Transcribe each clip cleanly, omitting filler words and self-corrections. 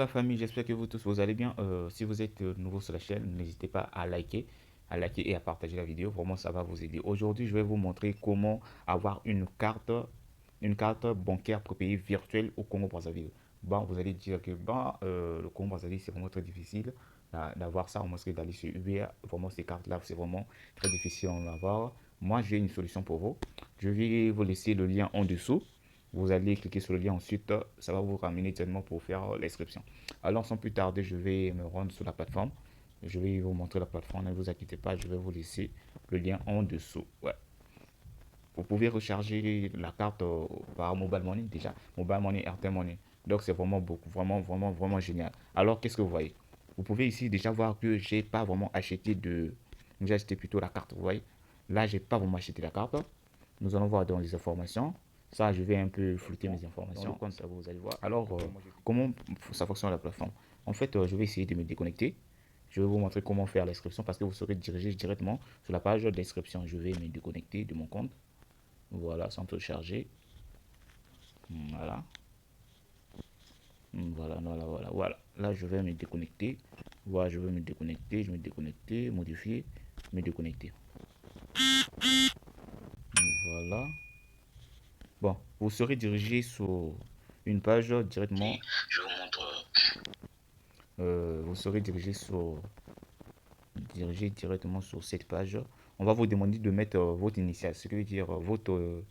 la famille, j'espère que vous tous vous allez bien. Si vous êtes nouveau sur la chaîne, n'hésitez pas à liker et à partager la vidéo. Vraiment, ça va vous aider. Aujourd'hui, je vais vous montrer comment avoir une carte bancaire pour payer virtuelle au Congo-Brazzaville. Bon, vous allez dire que le Congo-Brazzaville, c'est vraiment très difficile d'avoir ça. On moins d'aller sur UBA. Vraiment, ces cartes-là, c'est vraiment très difficile d'en avoir. Moi, j'ai une solution pour vous. Je vais vous laisser le lien en dessous. Vous allez cliquer sur le lien ensuite, ça va vous ramener directement pour faire l'inscription. Alors sans plus tarder, je vais me rendre sur la plateforme. Je vais vous montrer la plateforme, ne vous inquiétez pas, je vais vous laisser le lien en dessous. Ouais. Vous pouvez recharger la carte par Mobile Money déjà, Mobile Money, Airtel Money. Donc c'est vraiment beaucoup, vraiment génial. Alors qu'est-ce que vous voyez? Vous pouvez ici déjà voir que j'ai pas vraiment acheté de, j'ai acheté plutôt la carte, vous voyez. Là, j'ai pas vraiment acheté la carte. Nous allons voir dans les informations. Ça, je vais un peu flouter mes informations. Comme ça, vous allez voir. Alors, comment ça fonctionne la plateforme? En fait, je vais essayer de me déconnecter. Je vais vous montrer comment faire l'inscription parce que vous serez dirigé directement sur la page d'inscription. Je vais me déconnecter de mon compte. Voilà, sans télécharger. Voilà. Voilà. Là, je vais me déconnecter. Voilà, je vais me déconnecter. Je me déconnecter, modifier, me déconnecter. Voilà. Bon, vous serez dirigé sur une page directement. Je vous montre. Vous serez dirigé directement sur cette page. On va vous demander de mettre votre initiale, ce qui veut dire votre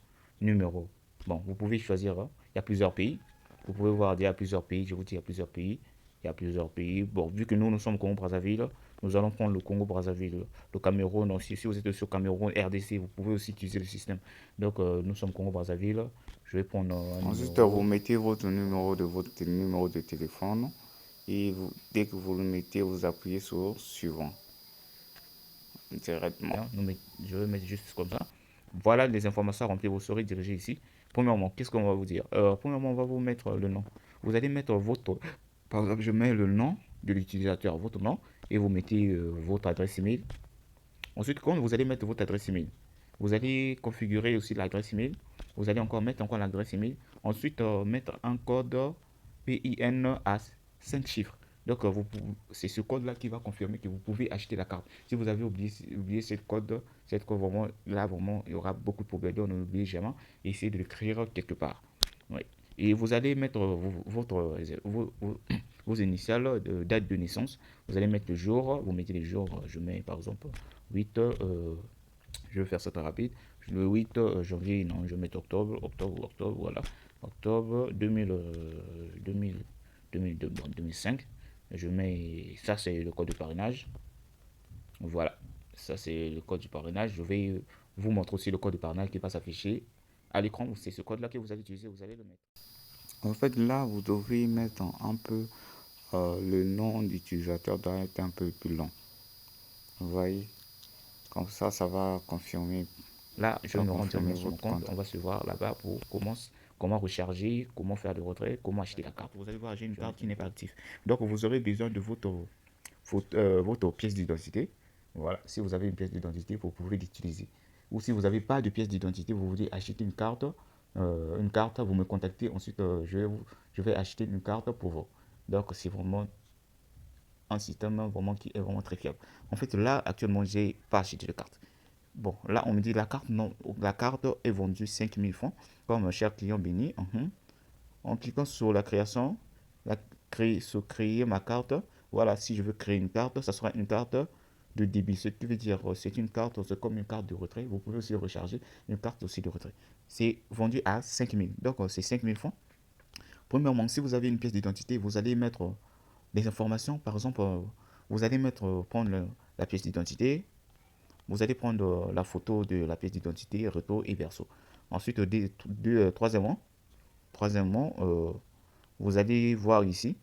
numéro. Bon, vous pouvez choisir. Il y a plusieurs pays. Vous pouvez voir, il y a plusieurs pays. Je vous dis, il y a plusieurs pays. Il y a plusieurs pays. Bon, vu que nous sommes Congo-Brazzaville, nous allons prendre le Congo-Brazzaville, le Cameroun aussi. Si vous êtes sur Cameroun, RDC, vous pouvez aussi utiliser le système. Donc, nous sommes Congo-Brazzaville. Je vais prendre un Ensuite, vous numéro. mettez votre numéro de téléphone et dès que vous le mettez, vous appuyez sur suivant directement. Je vais mettre juste comme ça. Voilà les informations remplies. Vous serez dirigé ici. Premièrement, qu'est-ce qu'on va vous dire? Premièrement, on va vous mettre le nom. Vous allez mettre votre. Par exemple, je mets le nom de l'utilisateur, votre nom, et vous mettez votre adresse email. Ensuite, quand vous allez mettre votre adresse email, vous allez configurer aussi l'adresse email. Vous allez encore mettre encore l'adresse email. Ensuite, mettre un code PIN à 5 chiffres. Donc, c'est ce code-là qui va confirmer que vous pouvez acheter la carte. Si vous avez oublié cette code vraiment, là, vraiment, il y aura beaucoup de problèmes. Donc, n'oubliez jamais. Essayez de l'écrire quelque part. Oui. Et vous allez mettre vos initiales de date de naissance. Vous allez mettre le jour. Vous mettez les jours. Je mets par exemple 8, je vais faire ça très rapide. Le 8 janvier, non, je vais mettre octobre, voilà. Octobre 2005. Je mets, ça c'est le code de parrainage. Voilà, ça c'est le code du parrainage. Je vais vous montrer aussi le code de parrainage qui va s'afficher à l'écran. C'est ce code-là que vous allez utiliser, vous allez le mettre. En fait, là, vous devez mettre un peu le nom d'utilisateur doit être un peu plus long. Vous voyez, comme ça va confirmer, Là, je me rends directement sur mon votre compte. compte. On va se voir là-bas pour comment recharger, comment faire le retrait, comment acheter la carte. Vous allez voir, j'ai une carte qui n'est pas active. Donc, vous aurez besoin de votre pièce d'identité. Voilà, si vous avez une pièce d'identité, vous pouvez l'utiliser. Ou si vous n'avez pas de pièce d'identité, vous voulez acheter une carte, vous me contactez. Ensuite, je vais acheter une carte pour vous. Donc, c'est vraiment un système vraiment qui est vraiment très fiable. En fait, là, actuellement, j'ai pas acheté de carte. Bon, là, on me dit la carte, non, la carte est vendue 5000 francs, comme un cher client béni. En cliquant sur la création, sur créer ma carte, voilà, si je veux créer une carte, ça sera une carte de débit. Ce qui veut dire, c'est une carte, c'est comme une carte de retrait. Vous pouvez aussi recharger une carte aussi de retrait. C'est vendu à 5000. Donc, c'est 5000 francs. Premièrement, si vous avez une pièce d'identité, vous allez mettre des informations. Par exemple, vous allez prendre la pièce d'identité, vous allez prendre la photo de la pièce d'identité, recto et verso. Ensuite, troisièmement, vous allez voir ici,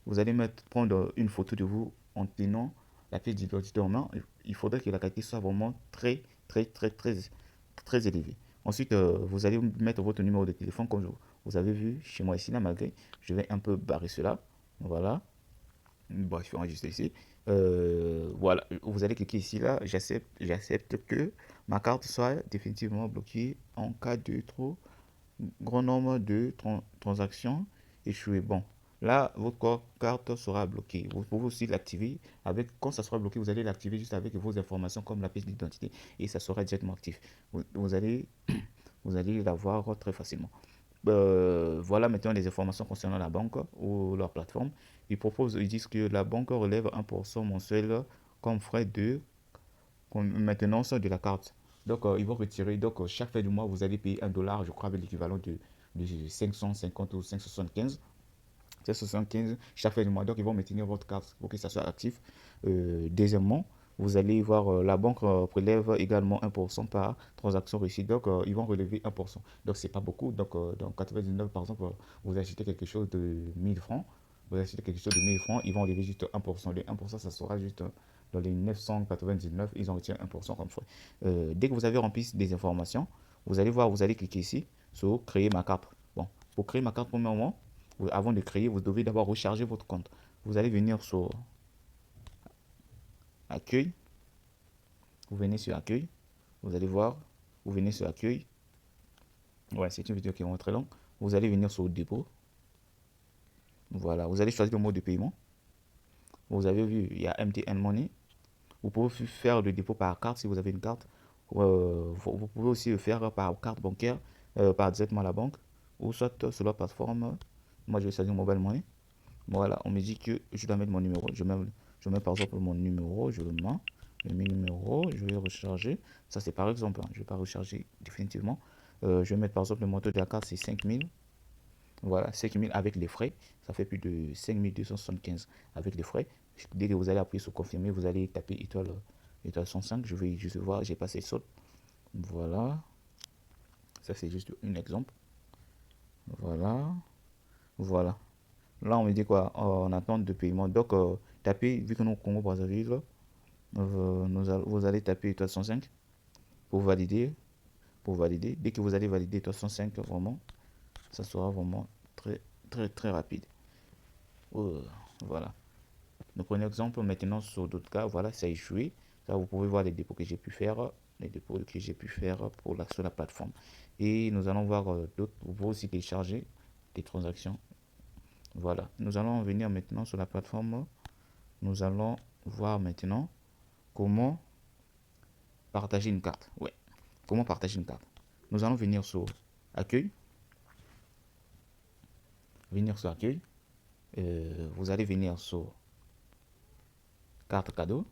vous allez prendre une photo de vous en tenant la pièce d'identité en main. Il faudrait que la qualité soit vraiment très élevée. Ensuite, vous allez mettre votre numéro de téléphone comme vous avez vu chez moi ici, là, malgré. Je vais un peu barrer cela. Voilà. Bon, je vais enregistrer ici. Voilà, vous allez cliquer ici, là, j'accepte que ma carte soit définitivement bloquée en cas de trop grand nombre de transactions échouées. Bon, là, votre carte sera bloquée. Vous pouvez aussi l'activer avec, quand ça sera bloqué, vous allez l'activer juste avec vos informations comme la pièce d'identité et ça sera directement actif. Vous allez, vous allez l'avoir très facilement. Voilà maintenant les informations concernant la banque ou leur plateforme. Ils disent que la banque relève 1% mensuel comme frais de maintenance de la carte. Donc, ils vont retirer. Donc, chaque fin du mois, vous allez payer $1, je crois, avec l'équivalent de 550 ou 575. 575 chaque fin du mois. Donc, ils vont maintenir votre carte pour que ça soit actif. Deuxièmement, vous allez voir, la banque prélève également 1% par transaction réussie. Donc, ils vont relever 1%. Donc, c'est pas beaucoup. Donc, dans 99, par exemple, vous achetez quelque chose de 1000 francs. Vous achetez quelque chose de 1000 francs, ils vont enlever juste 1%. Les 1%, ça sera juste dans les 999, ils en retirent 1% comme frais. Dès que vous avez rempli des informations, vous allez voir, vous allez cliquer ici sur créer ma carte. Bon, pour créer ma carte, premièrement, avant de créer, vous devez d'abord recharger votre compte. Vous allez venir sur accueil, vous venez sur accueil, vous allez voir, vous venez sur accueil. Ouais, c'est une vidéo qui est vraiment très longue. Vous allez venir sur dépôt. Voilà, vous allez choisir le mode de paiement. Vous avez vu, il y a MTN Money. Vous pouvez faire le dépôt par carte si vous avez une carte. Vous pouvez aussi le faire par carte bancaire, par directement à la banque, ou soit sur la plateforme. Moi, je vais choisir Mobile Money. Voilà, on me dit que je dois mettre mon numéro. Je mets par exemple mon numéro, je le mets. Je mets numéro, je vais recharger. Ça, c'est par exemple, hein, je ne vais pas recharger définitivement. Je vais mettre par exemple le montant de la carte, c'est 5000. Voilà, 5000 avec les frais. Ça fait plus de 5275 avec les frais. Dès que vous allez appuyer sur confirmer, vous allez taper étoile 105. Je vais juste voir, j'ai passé saut. Voilà, ça c'est juste un exemple. Voilà, voilà. Là, on me dit quoi? En attente de paiement. Donc, tapez, vu que nous, Congo Brazzaville, vous allez taper étoile 105 pour valider. Pour valider. Dès que vous allez valider étoile 105, vraiment, ça sera vraiment très, très, très rapide. Voilà. Nous prenons exemple maintenant sur d'autres cas. Voilà, ça a échoué. Ça, vous pouvez voir les dépôts que j'ai pu faire. Les dépôts que j'ai pu faire sur la plateforme. Et nous allons voir d'autres. Vous pouvez aussi télécharger des transactions. Voilà. Nous allons venir maintenant sur la plateforme. Nous allons voir maintenant comment partager une carte. Ouais. Comment partager une carte. Nous allons venir sur accueil. Venir sur accueil. Vous allez venir sur carte cadeau.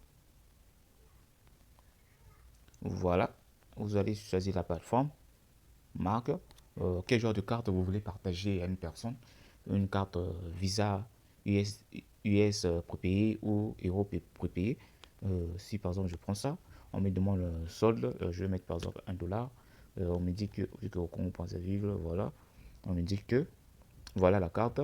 Voilà. Vous allez choisir la plateforme. Marque. Quel genre de carte vous voulez partager à une personne. Une carte Visa US prépayé ou Euro prépayé. Si par exemple je prends ça, on me demande le solde, je vais mettre par exemple $1. On me dit que, vu que on pense à vivre, voilà, on me dit que voilà la carte,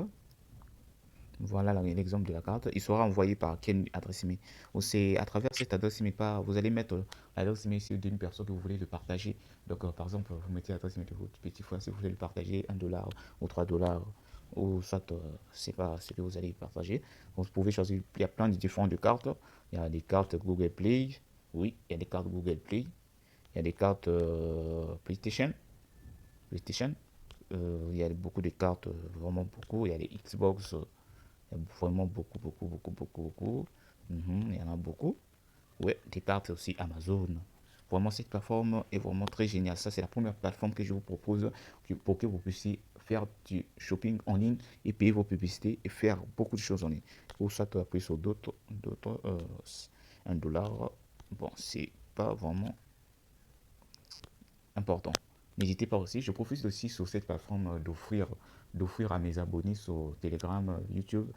voilà l'exemple de la carte. Il sera envoyé par quelle adresse email? Ou c'est à travers cette adresse email, vous allez mettre l'adresse email d'une personne que vous voulez le partager. Donc, par exemple, vous mettez l'adresse email de votre petit frère si vous voulez le partager $1 ou $3 ou soit, c'est pas ce que vous allez partager. Vous pouvez choisir, il y a plein de différentes de cartes. Il y a des cartes Google Play, oui, il y a des cartes Google Play. Il y a des cartes PlayStation. PlayStation. Il y a beaucoup de cartes, vraiment beaucoup. Il y a des Xbox. Il y a vraiment beaucoup, beaucoup, beaucoup, beaucoup, beaucoup. Il y en a beaucoup. Ouais, des cartes aussi Amazon. Vraiment, cette plateforme est vraiment très géniale. Ça, c'est la première plateforme que je vous propose pour que vous puissiez faire du shopping en ligne et payer vos publicités et faire beaucoup de choses en ligne. Pour ça, tu appuies sur d'autres, $1. Bon, c'est pas vraiment important. N'hésitez pas aussi, je profite aussi sur cette plateforme d'offrir à mes abonnés sur Telegram, YouTube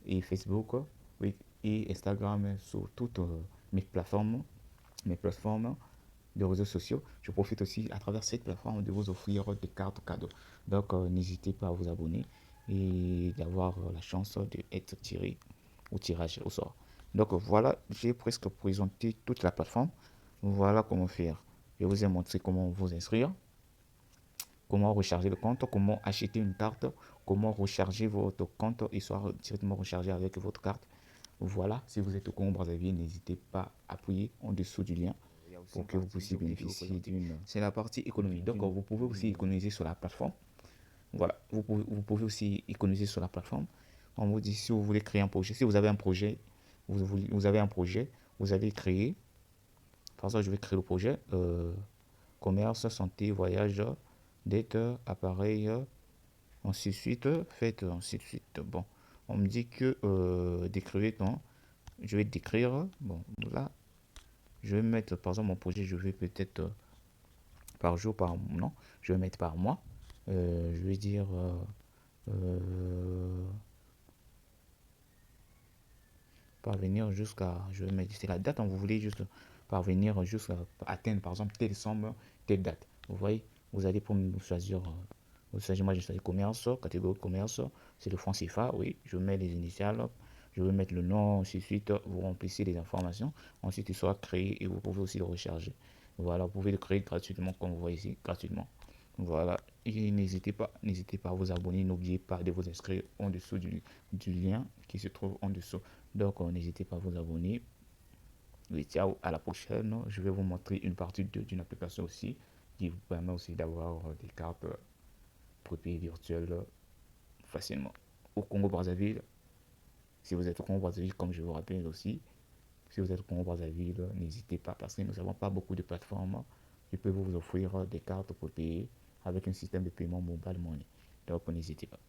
et Facebook, oui, et Instagram, sur toutes mes plateformes de réseaux sociaux. Je profite aussi à travers cette plateforme de vous offrir des cartes cadeaux. Donc, n'hésitez pas à vous abonner et d'avoir la chance d'être tiré au tirage au sort. Donc, voilà, j'ai presque présenté toute la plateforme. Voilà comment faire. Je vous ai montré comment vous inscrire, comment recharger le compte, comment acheter une carte, comment recharger votre compte et soit directement rechargé avec votre carte. Voilà, si vous êtes au Congo Brazzaville, n'hésitez pas à appuyer en dessous du lien pour que vous puissiez bénéficier d'une... C'est la partie économie. Donc, vous pouvez aussi économiser sur la plateforme. Voilà, vous pouvez aussi économiser sur la plateforme On vous dit si vous voulez créer un projet. Si vous avez un projet, vous avez un projet, vous allez créer. Par exemple, je vais créer le projet commerce, santé, voyage, dette, appareil, ainsi de suite, faites, ainsi de suite. Bon, on me dit que décrire, non, je vais décrire. Bon, là, je vais mettre, par exemple, mon projet, je vais peut-être par jour, par non, je vais mettre par mois. Je vais dire euh, parvenir jusqu'à, je vais mettre, c'est la date, hein, vous voulez juste parvenir jusqu'à atteindre, par exemple, telle somme, telle date. Vous voyez, vous allez pour choisir, moi j'ai choisi commerce, catégorie commerce, c'est le franc CFA, oui, je mets les initiales, je vais mettre le nom, ainsi de suite, vous remplissez les informations, ensuite il sera créé et vous pouvez aussi le recharger. Voilà, vous pouvez le créer gratuitement, comme vous voyez ici, gratuitement. Voilà, et n'hésitez pas à vous abonner, n'oubliez pas de vous inscrire en dessous du lien qui se trouve en dessous. Donc, n'hésitez pas à vous abonner. Oui, ciao, à la prochaine. Je vais vous montrer une partie d'une application aussi qui vous permet aussi d'avoir des cartes prépayées virtuelles facilement. Au Congo-Brazzaville, si vous êtes au Congo-Brazzaville, comme je vous rappelle aussi, si vous êtes au Congo-Brazzaville, n'hésitez pas parce que nous n'avons pas beaucoup de plateformes qui peuvent vous offrir des cartes prépayées avec un système de paiement mobile money. Donc, n'hésitez pas.